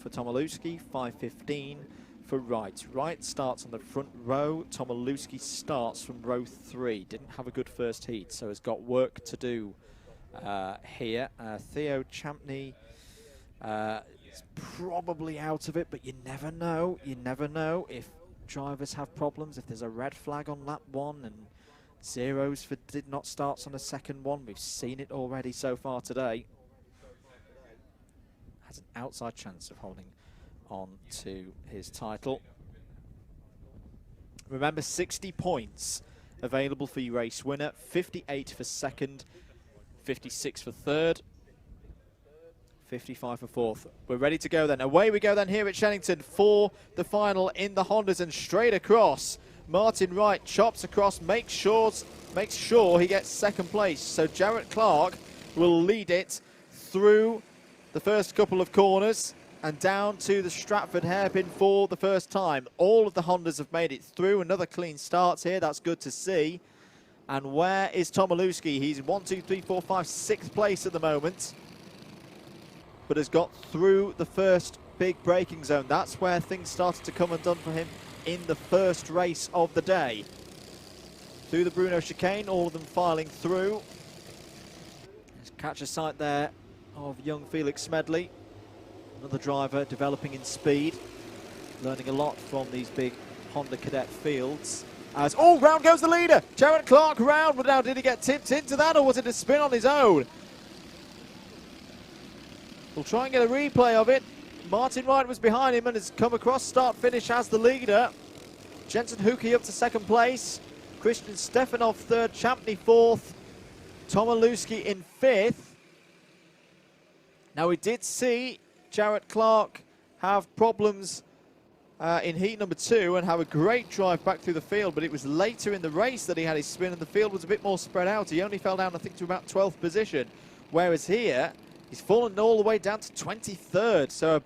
for Tomilewski, 5:15 for Wright. Wright starts on the front row. Tomilewski starts from row 3. Didn't have a good first heat, so has got work to do here. Theo Champney is probably out of it, but you never know. You never know if drivers have problems, if there's a red flag on lap 1 and zeros for did not starts on the second one. We've seen it already so far today. Has an outside chance of holding on to his title. Remember, 60 points available for your race winner, 58 for second, 56 for third, 55 for fourth. We're ready to go then. Away we go then here at Shenington for the final in the Hondas, and straight across. Martin Wright chops across, makes sure he gets second place. So Jarrett Clark will lead it through the first couple of corners and down to the Stratford hairpin for the first time. All of the Hondas have made it through. Another clean start here. That's good to see. And where is Tomilewski? He's 1, 2, 3, 4, 5, 6th place at the moment, but has got through the first big braking zone. That's where things started to come undone for him in the first race of the day. Through the Bruno chicane, all of them filing through. Let's catch a sight there of young Felix Smedley, another driver developing in speed, learning a lot from these big Honda Cadet fields. As, oh, round goes the leader, Jarrett Clark round, but now did he get tipped into that, or was it a spin on his own? We'll try and get a replay of it. Martin Wright was behind him and has come across start-finish as the leader. Jensen Huki up to second place. Christian Stefanov third, Champney fourth, Tomilewski in fifth. Now we did see Jarrett Clark have problems in heat number 2 and have a great drive back through the field, but it was later in the race that he had his spin and the field was a bit more spread out. He only fell down, I think, to about 12th position, whereas here he's fallen all the way down to 23rd, so a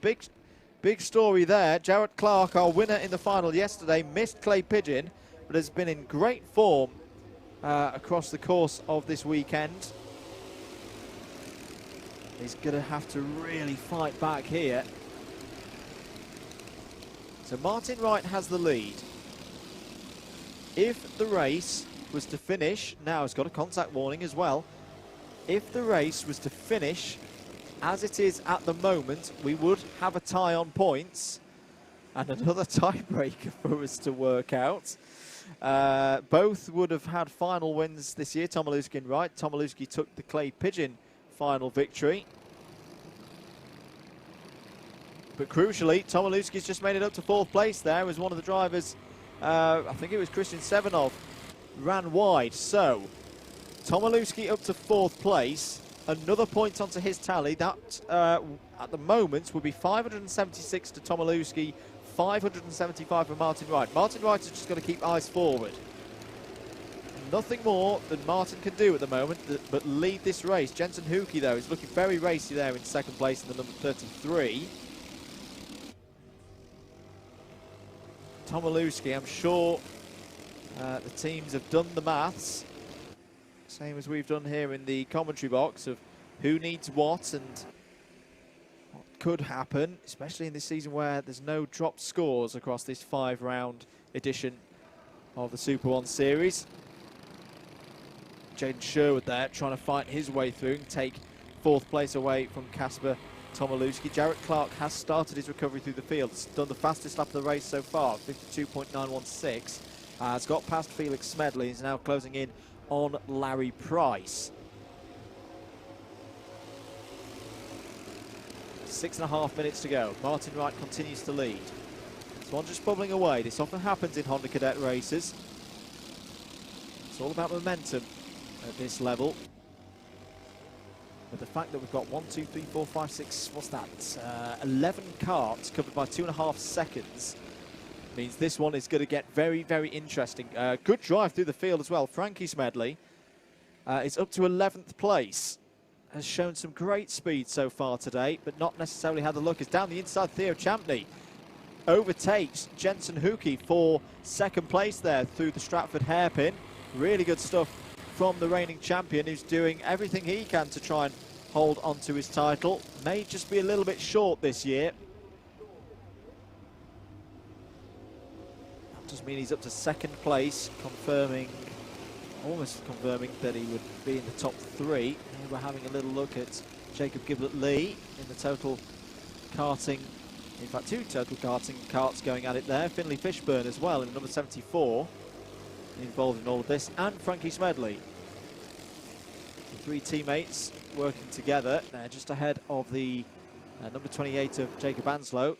big story there. Jarrett Clark, our winner in the final yesterday, missed Clay Pigeon, but has been in great form across the course of this weekend. He's going to have to really fight back here. So Martin Wright has the lead. If the race was to finish, now it's got a contact warning as well, if the race was to finish as it is at the moment, we would have a tie on points and another tiebreaker for us to work out. Both would have had final wins this year, Tomilewski and Wright. Tomilewski took the Clay Pigeon final victory. But crucially, Tomilewski's just made it up to 4th place there as one of the drivers, I think it was Christian Sevenov, ran wide. So Tomilewski up to 4th place. Another point onto his tally. That, at the moment, would be 576 to Tomilewski, 575 for Martin Wright. Martin Wright has just got to keep eyes forward. Nothing more than Martin can do at the moment but lead this race. Jensen Huki, though, is looking very racy there in 2nd place in the number 33. Tomilewski, I'm sure the teams have done the maths, same as we've done here in the commentary box, of who needs what and what could happen, especially in this season where there's no dropped scores across this 5-round edition of the Super 1 series. Jaden Sherwood there trying to fight his way through and take 4th place away from Casper Tomilewski. Jarrett Clark has started his recovery through the field. He's done the fastest lap of the race so far, 52.916. Has got past Felix Smedley. He's now closing in on Larry Price. 6.5 minutes to go. Martin Wright continues to lead. This one just bubbling away. This often happens in Honda Cadet races. It's all about momentum at this level. But the fact that we've got 1, 2, 3, 4, 5, 6, what's that? 11 karts covered by 2.5 seconds means this one is going to get very, very interesting. Good drive through the field as well. Frankie Smedley is up to 11th place. Has shown some great speed so far today, but not necessarily had the luck. Is down the inside. Theo Champney overtakes Jensen Huki for 2nd place there through the Stratford hairpin. Really good stuff from the reigning champion, who's doing everything he can to try and hold onto his title. May just be a little bit short this year. Just mean he's up to second place, almost confirming that he would be in the top 3. And we're having a little look at Jacob Giblett-Lee in the total karting. In fact, 2 total karting karts going at it there. Finlay Fishburne as well in number 74, involved in all of this, and Frankie Smedley. The 3 teammates working together. They're just ahead of the number 28 of Jacob Anslow.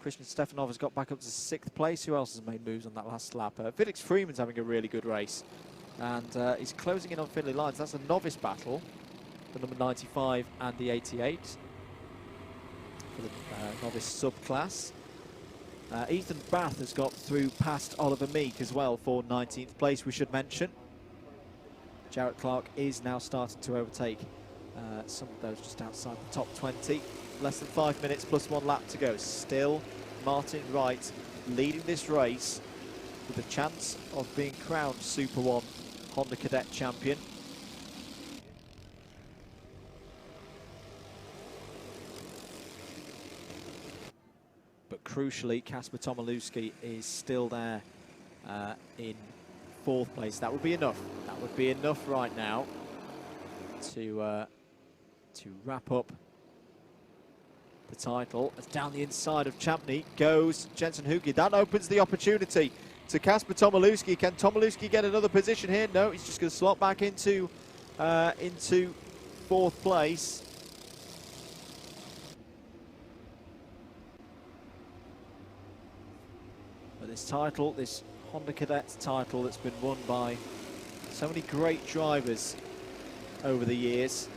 Christian Stefanov has got back up to 6th place. Who else has made moves on that last lap? Felix Freeman's having a really good race, and he's closing in on Finlay Lyons. That's a novice battle, the number 95 and the 88 for the novice subclass. Ethan Bath has got through past Oliver Meek as well for 19th place, we should mention. Jarrett Clark is now starting to overtake some of those just outside the top 20. Less than 5 minutes plus 1 lap to go. Still Martin Wright leading this race with a chance of being crowned Super 1 Honda Cadet champion. But crucially, Kasper Tomilewski is still there in 4th place. That would be enough. That would be enough right now to wrap up the title. As down the inside of Champney goes Jensen Hugi. That opens the opportunity to Kasper Tomilewski. Can Tomilewski get another position here? No, he's just going to slot back into 4th place. But this title, this Honda Cadet title that's been won by so many great drivers over the years.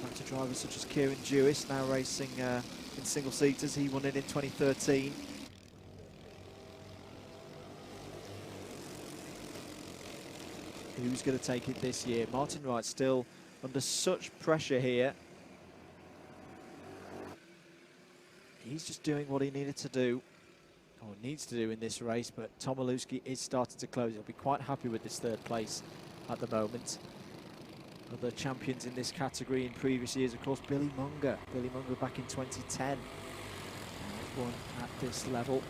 Back to drivers such as Kieran Jewis, now racing in single-seaters. He won it in 2013. Who's going to take it this year? Martin Wright still under such pressure here. He's just doing what he needed to do, or needs to do in this race, but Tomilewski is starting to close. He'll be quite happy with this 3rd place at the moment. Other champions in this category in previous years, of course, Billy Munger. Billy Munger back in 2010 won at this level.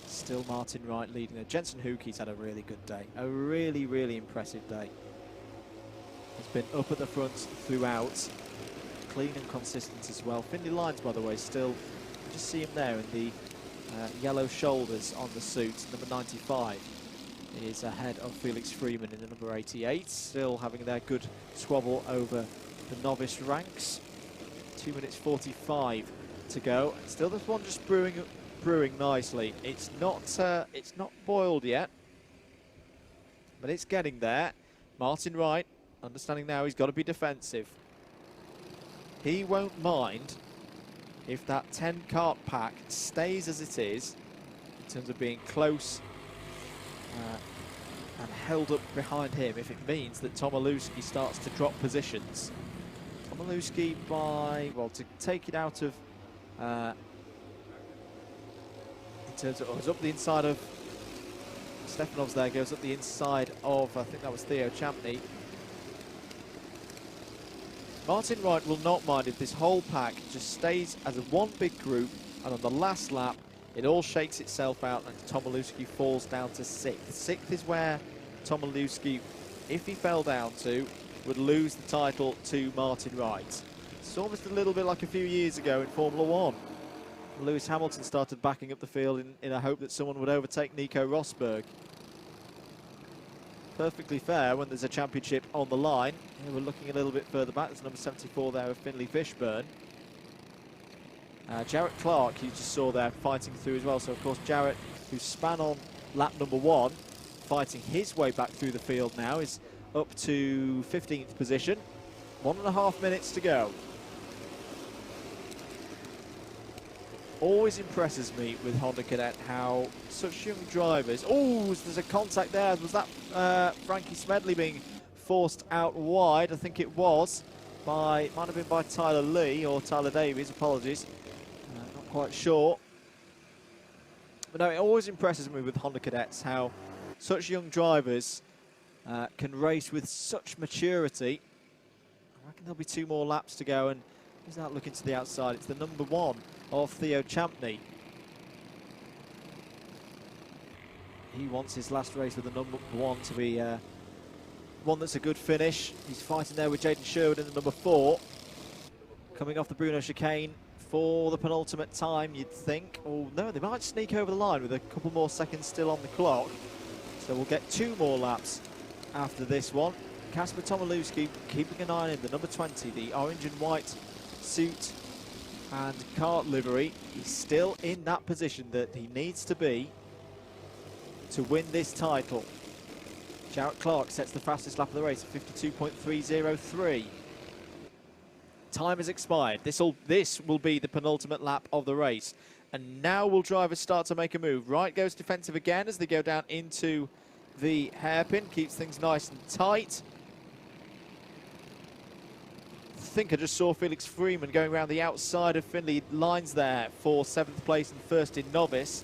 Still Martin Wright leading there. Jensen Huki's had a really good day. A really, really impressive day. He's been up at the front throughout. Clean and consistent as well. Finlay Lyons, by the way, still, you just see him there in the yellow shoulders on the suit, number 95. Is ahead of Felix Freeman in the number 88, still having their good squabble over the novice ranks. 2 minutes 45 to go. Still this one just brewing nicely. It's not boiled yet, but it's getting there. Martin Wright, understanding now he's got to be defensive. He won't mind if that 10 kart pack stays as it is in terms of being close and held up behind him, if it means that Tomilewski starts to drop positions. Tomilewski to take it out of, in terms of, it's up the inside of, Stefanov's there, goes up the inside of, I think that was Theo Champney. Martin Wright will not mind if this whole pack just stays as a one big group, and on the last lap, it all shakes itself out and Tomilewski falls down to 6th. 6th is where Tomilewski, if he fell down to, would lose the title to Martin Wright. It's almost a little bit like a few years ago in Formula 1. Lewis Hamilton started backing up the field in a hope that someone would overtake Nico Rosberg. Perfectly fair when there's a championship on the line. Here we're looking a little bit further back. There's number 74 there with Finlay Fishburne. Jarrett Clark, you just saw there, fighting through as well. So, of course, Jarrett, who span on lap number 1, fighting his way back through the field now, is up to 15th position. 1.5 minutes to go. Always impresses me with Honda Cadet how such young drivers... Oh, there's a contact there. Was that Frankie Smedley being forced out wide? I think it was. Might have been by Tyler Lee or Tyler Davies, apologies. Not quite sure. But no, it always impresses me with Honda Cadets how such young drivers can race with such maturity. I reckon there'll be 2 more laps to go, and Who's that looking to the outside? It's the number 1 of Theo Champney. He wants his last race with the number 1 to be one that's a good finish. He's fighting there with Jaden Sherwood in the number 4. Coming off the Bruno chicane for the penultimate time, you'd think. Oh no, they might sneak over the line with a couple more seconds still on the clock. So we'll get 2 more laps after this one. Kasper Tomilewski keeping an eye on him, the number 20, the orange and white suit and kart livery. He's still in that position that he needs to be to win this title. Jarrett Clark sets the fastest lap of the race at 52.303. Time has expired. This will be the penultimate lap of the race. And now will drivers start to make a move. Wright goes defensive again as they go down into the hairpin. Keeps things nice and tight. I think I just saw Felix Freeman going around the outside of Finley. Lines there for 7th place and 1st in novice.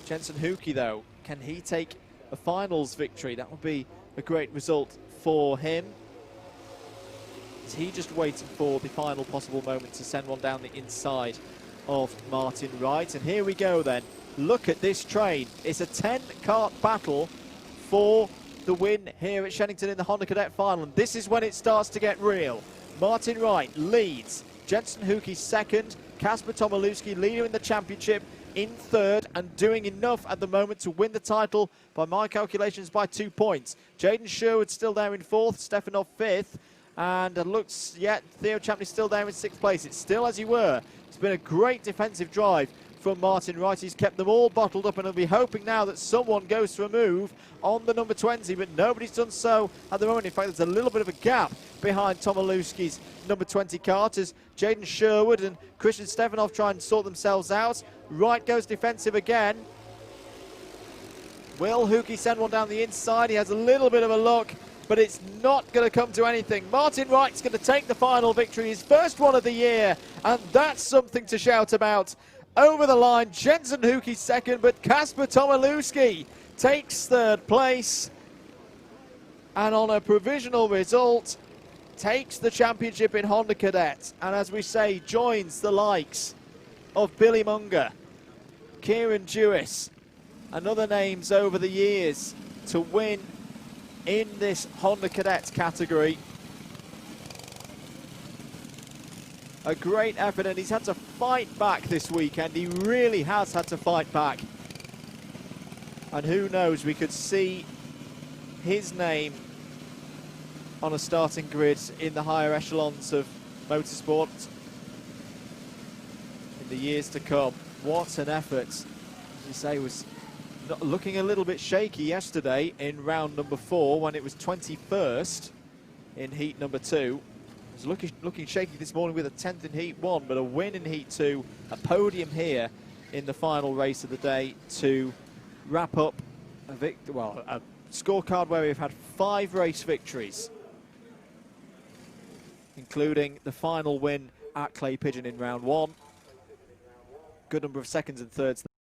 Jensen Hucke, though, can he take a finals victory? That would be a great result for him. Is he just waiting for the final possible moment to send one down the inside of Martin Wright? And here we go then. Look at this train. It's a 10-kart battle for the win here at Shenington in the Honda Cadet final. And this is when it starts to get real. Martin Wright leads. Jensen Hucke 2nd. Kasper Tomilewski leader in the championship in 3rd and doing enough at the moment to win the title by my calculations by 2 points. Jaden Sherwood still there in 4th. Stefanov 5th. And it looks, yeah, Theo Champney still there in 6th place. It's still as you were. It's been a great defensive drive from Martin Wright. He's kept them all bottled up and he'll be hoping now that someone goes for a move on the number 20, but nobody's done so at the moment. In fact, there's a little bit of a gap behind Tomilewski's number 20 kart as Jaden Sherwood and Christian Stefanov try and sort themselves out. Wright goes defensive again. Will Hucke send one down the inside? He has a little bit of a look, but it's not going to come to anything. Martin Wright's going to take the final victory, his first one of the year, and that's something to shout about. Over the line, Jensen Hucke 2nd, but Kasper Tomilewski takes 3rd place, and on a provisional result, takes the championship in Honda Cadet, and as we say, joins the likes of Billy Munger, Kieran Jewis, and other names over the years to win in this Honda Cadet category. A great effort, and he's had to fight back this weekend. He really has had to fight back. And who knows, we could see his name on a starting grid in the higher echelons of motorsport in the years to come. What an effort. As you say, was looking a little bit shaky yesterday in round number 4 when it was 21st in heat number 2. It was looking shaky this morning with a 10th in heat 1, but a win in heat 2, a podium here in the final race of the day to wrap up a scorecard where we've had 5 race victories, including the final win at Clay Pigeon in round 1. Good number of 2nds and 3rds.